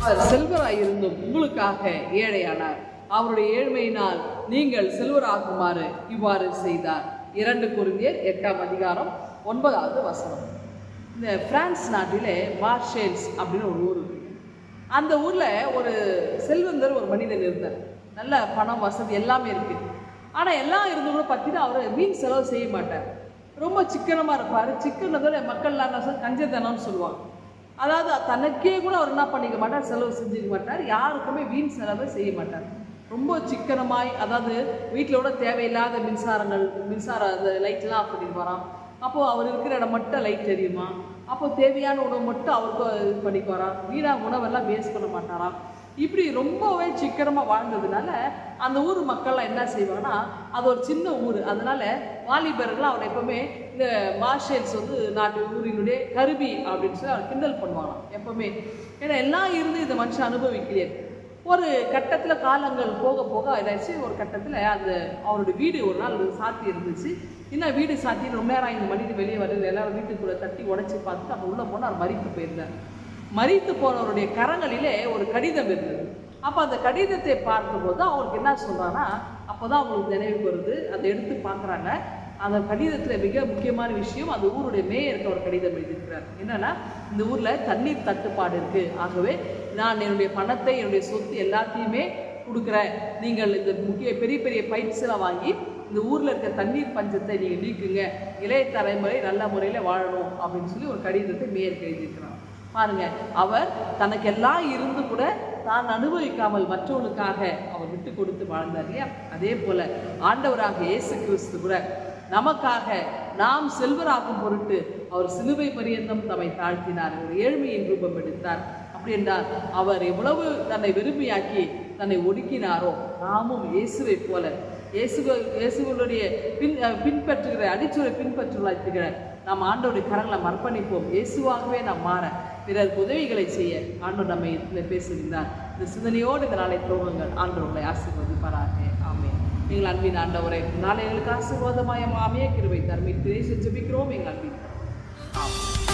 அவர் செல்வராயிருந்தும் உங்களுக்காக ஏழையானார். அவருடைய ஏழ்மையினால் நீங்கள் செல்வராகுமாறு இவ்வாறு செய்தார். 2 கொரிந்தியர் 8ஆம் அதிகாரம் 9வது வசனம். இந்த பிரான்ஸ் நாட்டிலே மார்ஷேல்ஸ் அப்படின்னு ஒரு ஊர் இருக்கு. அந்த ஊரில் ஒரு செல்வந்தர் ஒரு மனிதன் இருந்தார். நல்ல பணம் வசதி எல்லாமே இருக்குது. ஆனால் எல்லாம் இருந்து கூட பார்த்தீங்கன்னா அவர் வீண் செலவு செய்ய மாட்டார். ரொம்ப சிக்கனமாக இருப்பார். சிக்கனதோட மக்கள்லாம் கஞ்சத்தனம்னு சொல்லுவாங்க. அதாவது தனக்கே கூட அவர் என்ன பண்ணிக்க மாட்டார், செலவு செஞ்சுக்க மாட்டார். யாருக்குமே வீண் செலவை செய்ய மாட்டார். ரொம்ப சிக்கனமாய், அதாவது வீட்டிலோட தேவையில்லாத மின்சார அந்த லைட்லாம் ஆஃப் பண்ணிட்டு வரான். அப்போது அவர் இருக்கிற இடம் மட்டும் லைட் எரியுமா, அப்போது தேவையான உணவு மட்டும் அவருக்கு இது பண்ணிக்கு வரான். வீணாக உணவெல்லாம் வேஸ்ட் பண்ண மாட்டாராம். இப்படி ரொம்பவே சிக்கனமாக வாழ்ந்ததுனால அந்த ஊர் மக்கள்லாம் என்ன செய்வாங்கன்னா, அது ஒரு சின்ன ஊர், அதனால வாலிபர்கள் அவனை எப்பவுமே இந்த மார்ஷல்ஸ் நாட்டு ஊரினுடைய கருவி அப்படின்னு சொல்லி அவர் கிண்டல் பண்ணுவாங்களாம் எப்பவுமே. ஏன்னா எல்லாம் இருந்து இந்த மனுஷன் அனுபவிக்கலையே. ஒரு கட்டத்தில் காலங்கள் போக போக ஆயிடுச்சு. ஒரு கட்டத்தில் அந்த அவருடைய வீடு ஒரு நாள் சாத்தி இருந்துச்சு. இன்னும் வீடு சாத்தி ரொம்ப நேரம் இந்த மனிதன் வெளியே வருது. எல்லாரும் வீட்டுக்குள்ளே தட்டி உடச்சி பார்த்துட்டு அப்போ உள்ளே போனால் அவர் மறித்து போயிருந்தார். மறித்து போனவருடைய கரங்களிலே ஒரு கடிதம் இருந்தது. அப்போ அந்த கடிதத்தை பார்க்கும்போது அவங்களுக்கு என்ன சொல்கிறாங்கன்னா, அப்போ தான் அவங்களுக்கு நினைவுக்கு வருது. அதை எடுத்து பார்க்குறாங்க. அந்த கடிதத்தில் மிக முக்கியமான விஷயம், அந்த ஊருடைய மேயருக்கு அவர் கடிதம் எழுதியிருக்கிறார். என்னென்னா, இந்த ஊரில் தண்ணீர் தட்டுப்பாடு இருக்குது. ஆகவே நான் என்னுடைய பணத்தை, என்னுடைய சொத்து எல்லாத்தையுமே கொடுக்குறேன். நீங்கள் இந்த பெரிய பெரிய பைப்ஸ் எல்லாம் வாங்கி இந்த ஊரில் இருக்க தண்ணீர் பஞ்சத்தை நீங்கள் நீக்குங்க. இளைய தலைமுறை நல்ல முறையில் வாழணும் அப்படின்னு சொல்லி ஒரு கடிதத்தை மேயருக்கு எழுதியிருக்கிறார். பாருங்க, அவர் தனக்கெல்லாம் இருந்து கூட தான் அனுபவிக்காமல் மற்றவர்களுக்காக அவர் விட்டு கொடுத்து வாழ்ந்தார் இல்லையா? அதே போல ஆண்டவராக இயேசு கிறிஸ்து கூட நமக்காக நாம் செல்வராகும் பொருட்டு அவர் சிலுவை பரியந்தம் தம்மை தாழ்த்தினார். ஒரு ஏழ்மையின் ரூபம் எடுத்தார். அப்படி என்றால் அவர் எவ்வளவு தன்னை விரும்பியாக்கி தன்னை ஒடுக்கினாரோ, நாமும் இயேசுவை போல இயேசுகளுடைய பின்பற்றுகிற அடிச்சுரை பின்பற்றுகிற நாம் ஆண்டோடைய கரங்களை அர்ப்பணிப்போம். இயேசுவாகவே நாம் மாற, பிறருக்கு உதவிகளை செய்ய ஆண்டவர் நம்மை இதில் பேசுகின்றார். இந்த சிந்தனையோடு இந்த நாளை துவங்குங்கள். ஆண்டவர்களை ஆசீர்வதிப்பாராக. ஆமென். எங்கள் அன்பின் ஆண்டவரே, நாளை எங்களுக்கு ஆசீர்வாதமாய அமைய கிருபை தருமை ஜெபிக்கிறோம். எங்கள் அன்பின் ஆமென்.